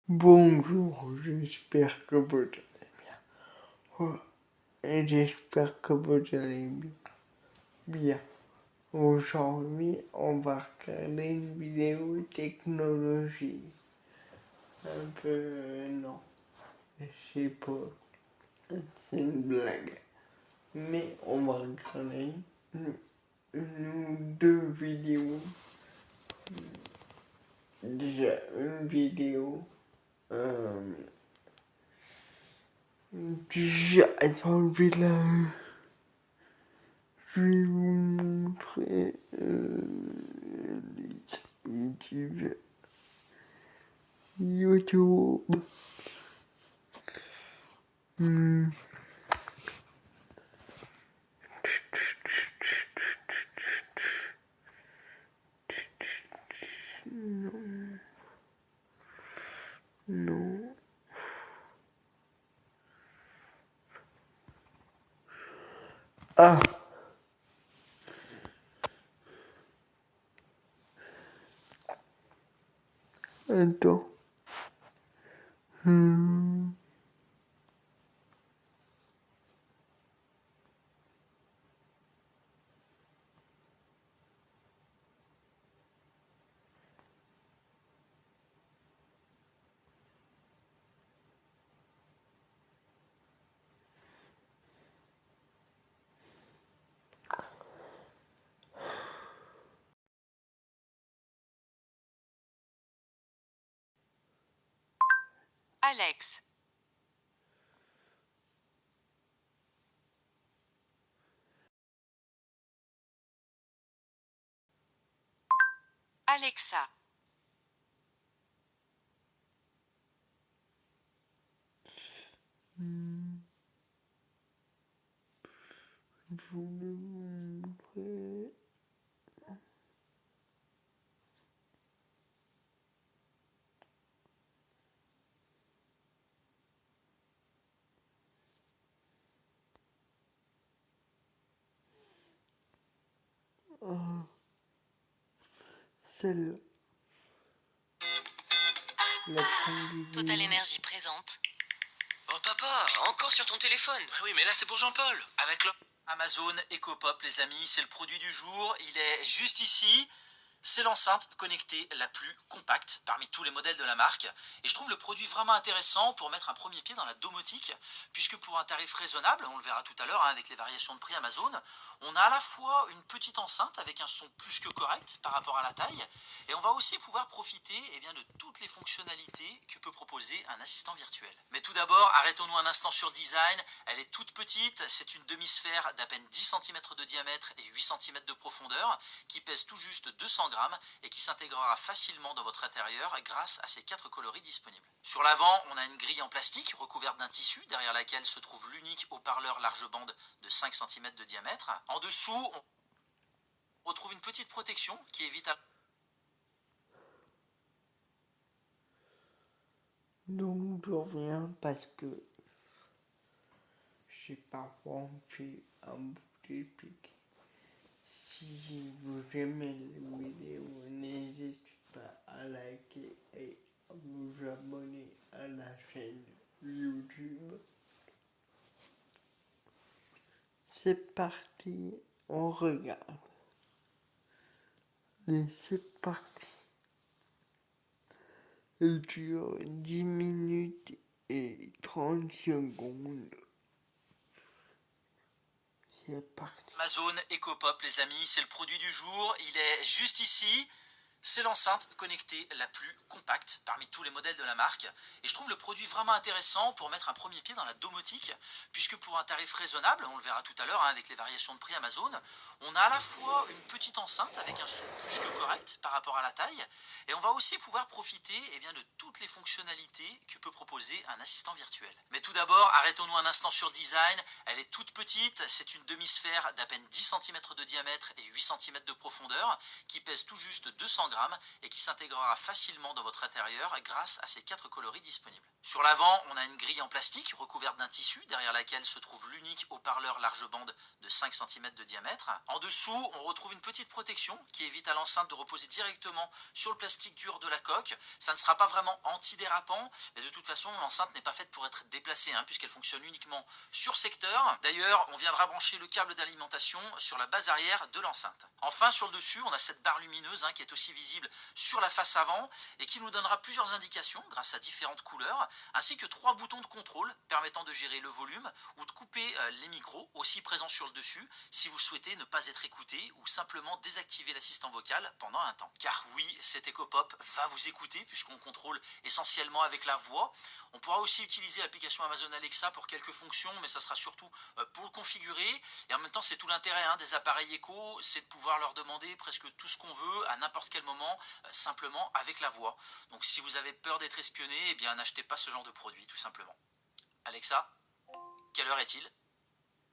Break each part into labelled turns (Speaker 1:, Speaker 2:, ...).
Speaker 1: Bonjour, j'espère que vous allez bien. Oh, et j'espère que vous allez bien. Bien. Aujourd'hui, on va regarder une vidéo technologie. Un peu... non, je sais pas. C'est une blague. Mais on va regarder deux vidéos. Déjà, une vidéo... Attends, je vais vous montrer YouTube. YouTube. Hmm. Non. Non. Ah. Attends. Hmm.
Speaker 2: Alex. Alexa.
Speaker 1: Je voulais vous montrer. Ah. Celle-là. La première
Speaker 2: Total
Speaker 1: vidéo.
Speaker 2: Énergie présente.
Speaker 3: Oh papa, encore sur ton téléphone. Oui, mais là c'est pour Jean-Paul. Avec le Amazon EcoPop, les amis, c'est le produit du jour. Il est juste ici. C'est l'enceinte connectée la plus compacte parmi tous les modèles de la marque. Et je trouve le produit vraiment intéressant pour mettre un premier pied dans la domotique, puisque pour un tarif raisonnable, on le verra tout à l'heure avec les variations de prix Amazon, on a à la fois une petite enceinte avec un son plus que correct par rapport à la taille, et on va aussi pouvoir profiter de toutes les fonctionnalités que peut proposer un assistant virtuel. Mais tout d'abord, arrêtons-nous un instant sur le design. Elle est toute petite, c'est une demi-sphère d'à peine 10 cm de diamètre et 8 cm de profondeur, qui pèse tout juste 200 grammes et qui s'intégrera facilement dans votre intérieur grâce à ses 4 coloris disponibles. Sur l'avant, on a une grille en plastique recouverte d'un tissu derrière laquelle se trouve l'unique haut-parleur large bande de 5 cm de diamètre. En dessous, on retrouve une petite protection qui évite
Speaker 1: Donc je reviens parce que j'ai parfois fait un bout d'épique. Si vous aimez les vidéos, n'hésitez pas à liker et à vous abonner à la chaîne YouTube. C'est parti, on regarde. Et c'est parti. Elle dure 10 minutes et 30 secondes. C'est parti.
Speaker 3: Amazon EcoPop, les amis, c'est le produit du jour. Il est juste ici. C'est l'enceinte connectée la plus compacte parmi tous les modèles de la marque. Et je trouve le produit vraiment intéressant pour mettre un premier pied dans la domotique, puisque pour un tarif raisonnable, on le verra tout à l'heure avec les variations de prix Amazon, on a à la fois une petite enceinte avec un son plus que correct par rapport à la taille, et on va aussi pouvoir profiter de toutes les fonctionnalités que peut proposer un assistant virtuel. Mais tout d'abord, arrêtons-nous un instant sur le design. Elle est toute petite, c'est une demi-sphère d'à peine 10 cm de diamètre et 8 cm de profondeur, qui pèse tout juste 200 grammes programme et qui s'intégrera facilement dans votre intérieur grâce à ces 4 coloris disponibles. Sur l'avant, on a une grille en plastique recouverte d'un tissu derrière laquelle se trouve l'unique haut-parleur large bande de 5 cm de diamètre. En dessous, on retrouve une petite protection qui évite à l'enceinte de reposer directement sur le plastique dur de la coque. Ça ne sera pas vraiment antidérapant, mais de toute façon, l'enceinte n'est pas faite pour être déplacée puisqu'elle fonctionne uniquement sur secteur. D'ailleurs, on viendra brancher le câble d'alimentation sur la base arrière de l'enceinte. Enfin, sur le dessus, on a cette barre lumineuse qui est aussi visible sur la face avant et qui nous donnera plusieurs indications grâce à différentes couleurs, ainsi que 3 boutons de contrôle permettant de gérer le volume ou de couper les micros, aussi présents sur le dessus, si vous souhaitez ne pas être écouté ou simplement désactiver l'assistant vocal pendant un temps. Car oui, cet EcoPop va vous écouter puisqu'on contrôle essentiellement avec la voix. On pourra aussi utiliser l'application Amazon Alexa pour quelques fonctions, mais ça sera surtout pour le configurer. Et en même temps, c'est tout l'intérêt des appareils Echo, c'est de pouvoir leur demander presque tout ce qu'on veut à n'importe quel moment, simplement avec la voix. Donc si vous avez peur d'être espionné, eh bien n'achetez pas ce genre de produit, tout simplement. Alexa, quelle heure est-il ?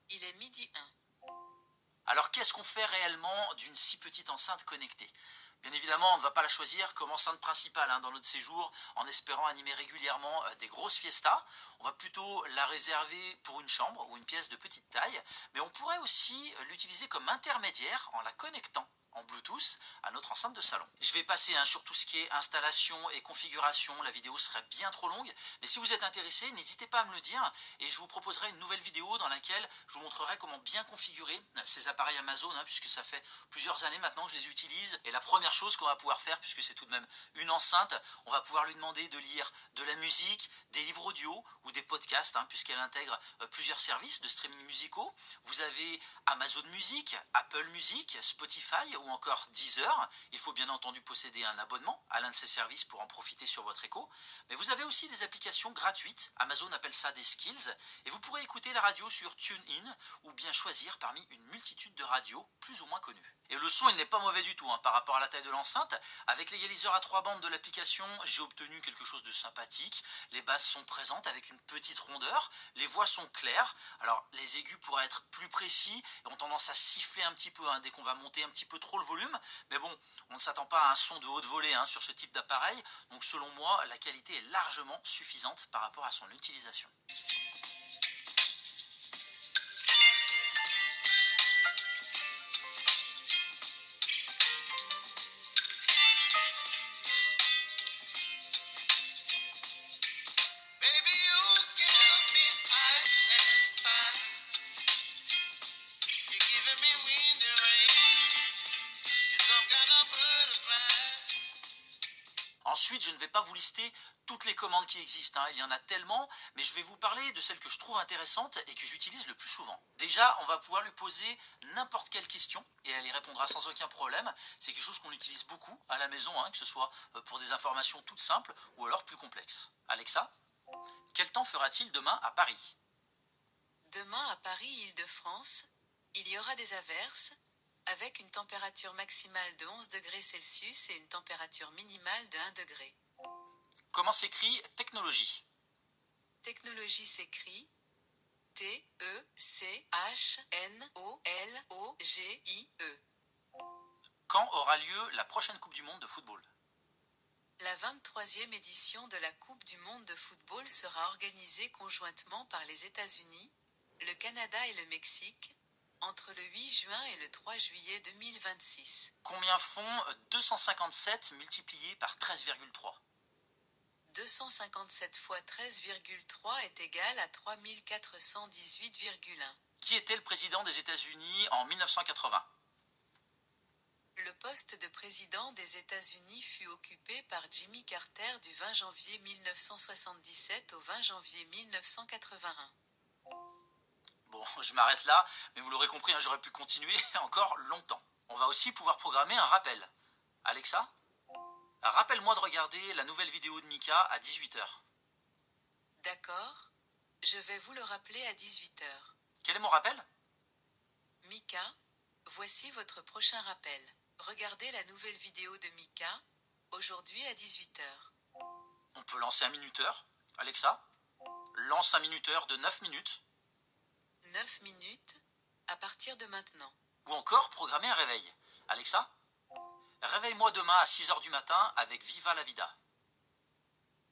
Speaker 2: Il est 12h01.
Speaker 3: Alors qu'est-ce qu'on fait réellement d'une si petite enceinte connectée ? Bien évidemment, on ne va pas la choisir comme enceinte principale dans notre séjour en espérant animer régulièrement des grosses fiestas. On va plutôt la réserver pour une chambre ou une pièce de petite taille, mais on pourrait aussi l'utiliser comme intermédiaire en la connectant en Bluetooth à notre enceinte de salon. Je vais passer sur tout ce qui est installation et configuration, la vidéo serait bien trop longue, mais si vous êtes intéressé, n'hésitez pas à me le dire et je vous proposerai une nouvelle vidéo dans laquelle je vous montrerai comment bien configurer ces appareils Amazon, puisque ça fait plusieurs années maintenant que je les utilise. Et la première chose qu'on va pouvoir faire, puisque c'est tout de même une enceinte, on va pouvoir lui demander de lire de la musique, des livres audio ou des podcasts, puisqu'elle intègre plusieurs services de streaming musicaux. Vous avez Amazon Music, Apple Music, Spotify ou encore Deezer. Il faut bien entendu posséder un abonnement à l'un de ces services pour en profiter sur votre Echo. Mais vous avez aussi des applications gratuites, Amazon appelle ça des skills, et vous pourrez écouter la radio sur TuneIn ou bien choisir parmi une multitude de radios plus ou moins connues. Et le son, il n'est pas mauvais du tout par rapport à la taille de l'enceinte. Avec l'égaliseur à 3 bandes de l'application, j'ai obtenu quelque chose de sympathique. Les basses sont présentes avec une petite rondeur, les voix sont claires. Alors les aigus pourraient être plus précis et ont tendance à siffler un petit peu dès qu'on va monter un petit peu trop le volume. Mais bon, on ne s'attend pas à un son de haute volée sur ce type d'appareil. Donc selon moi, la qualité est largement suffisante par rapport à son utilisation. Ensuite, je ne vais pas vous lister toutes les commandes qui existent, il y en a tellement, mais je vais vous parler de celles que je trouve intéressantes et que j'utilise le plus souvent. Déjà, on va pouvoir lui poser n'importe quelle question et elle y répondra sans aucun problème. C'est quelque chose qu'on utilise beaucoup à la maison, que ce soit pour des informations toutes simples ou alors plus complexes. Alexa, quel temps fera-t-il demain à Paris ?
Speaker 2: Demain à Paris, Île-de-France, il y aura des averses, avec une température maximale de 11 degrés Celsius et une température minimale de 1 degré.
Speaker 3: Comment s'écrit technologie ?
Speaker 2: Technologie s'écrit Technologie.
Speaker 3: Quand aura lieu la prochaine Coupe du Monde de football ?
Speaker 2: La 23e édition de la Coupe du Monde de football sera organisée conjointement par les États-Unis, le Canada et le Mexique, entre le 8 juin et le 3 juillet 2026.
Speaker 3: Combien font 257 multiplié par 13,3 ?
Speaker 2: 257 fois 13,3 est égal à 3418,1.
Speaker 3: Qui était le président des États-Unis en 1980 ?
Speaker 2: Le poste de président des États-Unis fut occupé par Jimmy Carter du 20 janvier 1977 au 20 janvier 1981.
Speaker 3: Bon, je m'arrête là, mais vous l'aurez compris, j'aurais pu continuer encore longtemps. On va aussi pouvoir programmer un rappel. Alexa, rappelle-moi de regarder la nouvelle vidéo de Mika à 18h.
Speaker 2: D'accord, je vais vous le rappeler à 18h.
Speaker 3: Quel est mon rappel ?
Speaker 2: Mika, voici votre prochain rappel. Regardez la nouvelle vidéo de Mika, aujourd'hui à 18h.
Speaker 3: On peut lancer un minuteur. Alexa, lance un minuteur de 9 minutes.
Speaker 2: 9 minutes, à partir de maintenant.
Speaker 3: Ou encore programmer un réveil. Alexa, Réveille-moi demain à 6 h du matin avec Viva la Vida.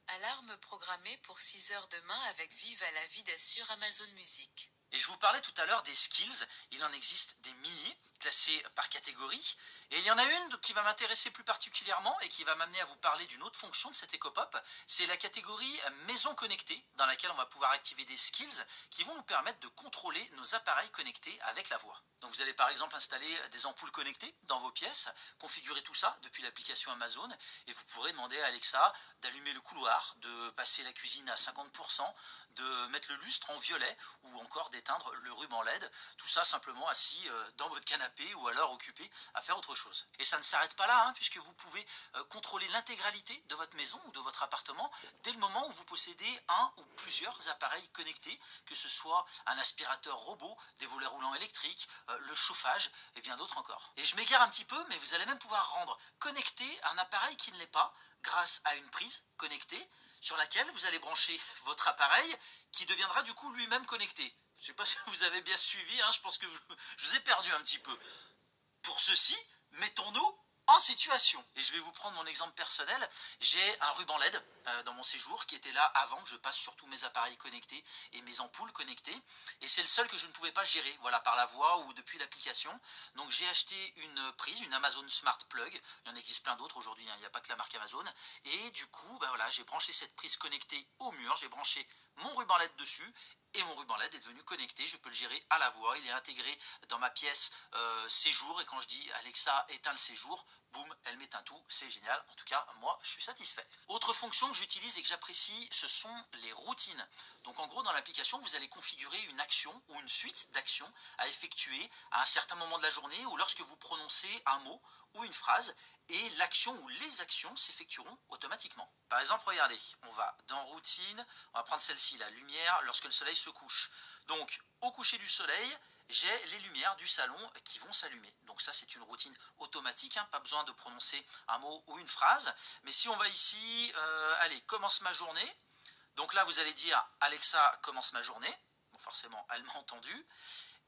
Speaker 2: Alarme programmée pour 6 h demain avec Viva la Vida sur Amazon Music.
Speaker 3: Et je vous parlais tout à l'heure des skills, il en existe des milliers, classés par catégorie, et il y en a une qui va m'intéresser plus particulièrement et qui va m'amener à vous parler d'une autre fonction de cet écopop, c'est la catégorie maison connectée, dans laquelle on va pouvoir activer des skills qui vont nous permettre de contrôler nos appareils connectés avec la voix. Donc vous allez par exemple installer des ampoules connectées dans vos pièces, configurer tout ça depuis l'application Amazon, et vous pourrez demander à Alexa d'allumer le couloir, de passer la cuisine à 50%, de mettre le lustre en violet, ou encore d'éteindre le ruban LED, tout ça simplement assis dans votre canapé ou alors occupé à faire autre chose. Et ça ne s'arrête pas là, puisque vous pouvez contrôler l'intégralité de votre maison ou de votre appartement dès le moment où vous possédez un ou plusieurs appareils connectés, que ce soit un aspirateur robot, des volets roulants électriques, le chauffage et bien d'autres encore. Et je m'égare un petit peu, mais vous allez même pouvoir rendre connecté un appareil qui ne l'est pas grâce à une prise connectée sur laquelle vous allez brancher votre appareil qui deviendra du coup lui-même connecté. Je ne sais pas si vous avez bien suivi, je pense que je vous ai perdu un petit peu. Pour ceci, mettons-nous en situation. Et je vais vous prendre mon exemple personnel. J'ai un ruban LED dans mon séjour qui était là avant que je passe sur tous mes appareils connectés et mes ampoules connectées. Et c'est le seul que je ne pouvais pas gérer, voilà, par la voix ou depuis l'application. Donc j'ai acheté une prise, une Amazon Smart Plug. Il y en existe plein d'autres aujourd'hui, il n'y a pas que la marque Amazon. Et du coup, voilà, j'ai branché cette prise connectée au mur, j'ai branché mon ruban LED dessus. Et mon ruban LED est devenu connecté, je peux le gérer à la voix, il est intégré dans ma pièce séjour, et quand je dis Alexa éteins le séjour, boum, elle m'éteint tout, c'est génial, en tout cas moi je suis satisfait. Autre fonction que j'utilise et que j'apprécie, ce sont les routines. Donc en gros dans l'application vous allez configurer une action ou une suite d'actions à effectuer à un certain moment de la journée ou lorsque vous prononcez un mot ou une phrase, et l'action ou les actions s'effectueront automatiquement. Par exemple, regardez, on va dans routine, on va prendre celle-ci, la lumière lorsque le soleil se couche. Donc, au coucher du soleil, j'ai les lumières du salon qui vont s'allumer. Donc ça, c'est une routine automatique, pas besoin de prononcer un mot ou une phrase. Mais si on va ici, allez, commence ma journée. Donc là, vous allez dire, Alexa, commence ma journée. Bon, forcément, elle m'a entendu.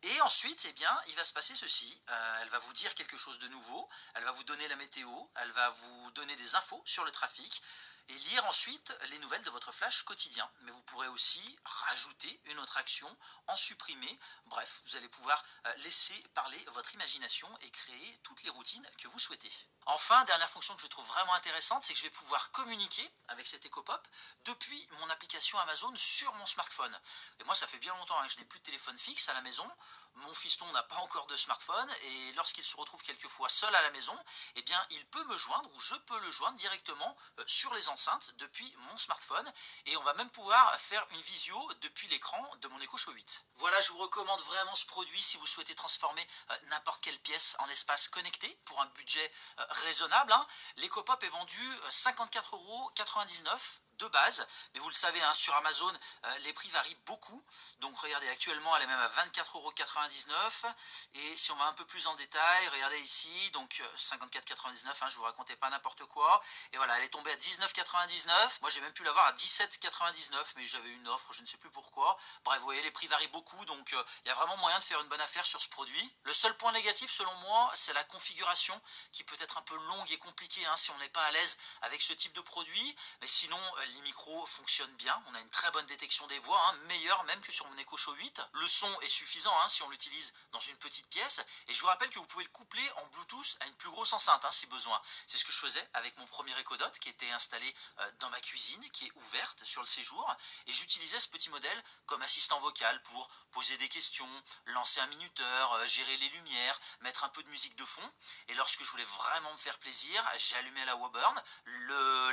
Speaker 3: Et ensuite, eh bien, il va se passer ceci. Elle va vous dire quelque chose de nouveau, elle va vous donner la météo, elle va vous donner des infos sur le trafic et lire ensuite les nouvelles de votre flash quotidien. Mais vous pourrez aussi rajouter une autre action, en supprimer. Bref, vous allez pouvoir laisser parler votre imagination et créer toutes les routines que vous souhaitez. Enfin, dernière fonction que je trouve vraiment intéressante, c'est que je vais pouvoir communiquer avec cet écopop depuis mon application Amazon sur mon smartphone. Et moi, ça fait bien longtemps que je n'ai plus de téléphone fixe à la maison. Mon fiston n'a pas encore de smartphone et lorsqu'il se retrouve quelquefois seul à la maison, eh bien, il peut me joindre ou je peux le joindre directement sur les enceintes depuis mon smartphone, et on va même pouvoir faire une visio depuis l'écran de mon Echo Show 8. Voilà, je vous recommande vraiment ce produit si vous souhaitez transformer n'importe quelle pièce en espace connecté pour un budget raisonnable. L'EcoPop est vendu 54,99 € de base, mais vous le savez, sur Amazon les prix varient beaucoup. Donc regardez, actuellement elle est même à 24,99 €, et si on va un peu plus en détail, regardez ici, donc 54,99 €, je vous racontais pas n'importe quoi, et voilà, elle est tombée à 19,99 €. Moi j'ai même pu l'avoir à 17,99 €, mais j'avais une offre, je ne sais plus pourquoi. Bref, vous voyez, les prix varient beaucoup, donc il y a vraiment moyen de faire une bonne affaire sur ce produit. Le seul point négatif selon moi, c'est la configuration qui peut être un peu longue et compliquée si on n'est pas à l'aise avec ce type de produit, mais sinon les micros fonctionnent bien, on a une très bonne détection des voix, meilleure même que sur mon Echo Show 8. Le son est suffisant si on l'utilise dans une petite pièce, et je vous rappelle que vous pouvez le coupler en Bluetooth à une plus grosse enceinte si besoin. C'est ce que je faisais avec mon premier Echo Dot qui était installé dans ma cuisine, qui est ouverte sur le séjour, et j'utilisais ce petit modèle comme assistant vocal pour poser des questions, lancer un minuteur, gérer les lumières, mettre un peu de musique de fond, et lorsque je voulais vraiment me faire plaisir, j'allumais la Woburn,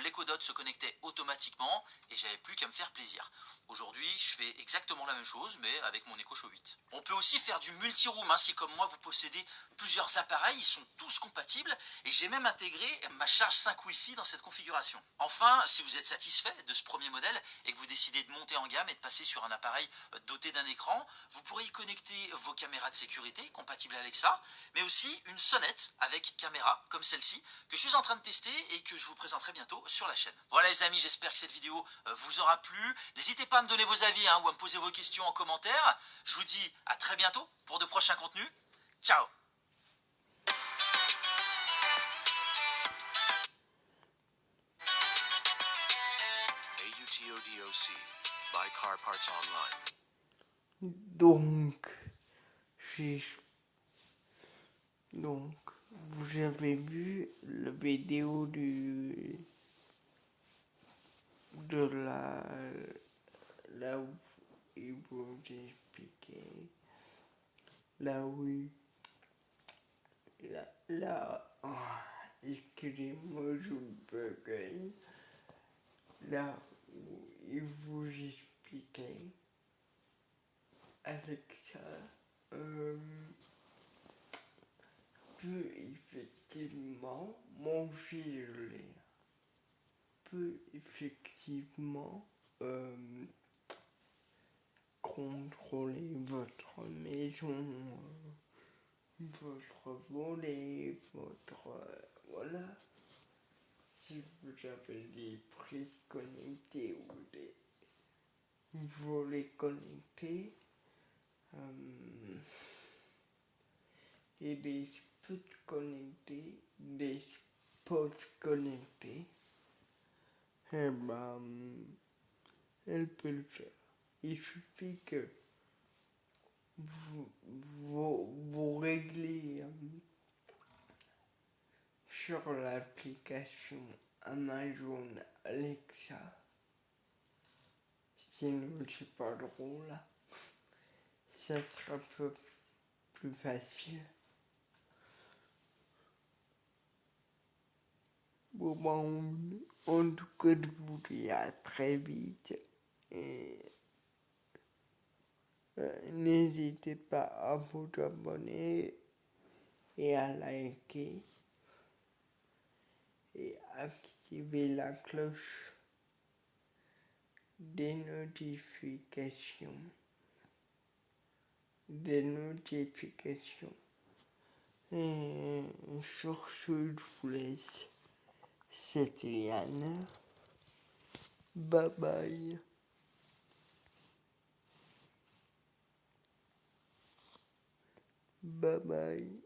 Speaker 3: l'Echo Dot se connectait automatiquement et j'avais plus qu'à me faire plaisir. Aujourd'hui, je fais exactement la même chose, mais avec mon Echo Show 8. On peut aussi faire du multi-room, si comme moi vous possédez plusieurs appareils, ils sont tous compatibles, et j'ai même intégré ma charge 5 Wi-Fi dans cette configuration. Enfin, si vous êtes satisfait de ce premier modèle et que vous décidez de monter en gamme et de passer sur un appareil doté d'un écran, vous pourrez y connecter vos caméras de sécurité compatibles Alexa, mais aussi une sonnette avec caméra comme celle-ci que je suis en train de tester et que je vous présenterai bientôt sur la chaîne. Voilà les amis, j'espère que cette vidéo vous aura plu. N'hésitez pas à me donner vos avis ou à me poser vos questions en commentaire. Je vous dis à très bientôt pour de prochains contenus. Ciao!
Speaker 4: CODOC. Buy car parts online.
Speaker 1: j'ai donc vous avez vu la vidéo de là où ils vous expliquaient là où excusez-moi, je bugueille. Là où il vous expliquait avec ça peut effectivement manger le lait, peut effectivement contrôler votre maison, votre volet, votre voilà. Si vous avez des prises connectées ou des volets connectés et des spots connectés, eh ben, elle peut le faire. Il suffit que vous réglez sur l'application Amazon Alexa, sinon c'est pas drôle, ça sera un peu plus facile. Bon, en tout cas, je vous dis à très vite et n'hésitez pas à vous abonner et à liker et activer la cloche des notifications. Et sur ce, je vous laisse. C'était Yann. Bye bye. Bye bye.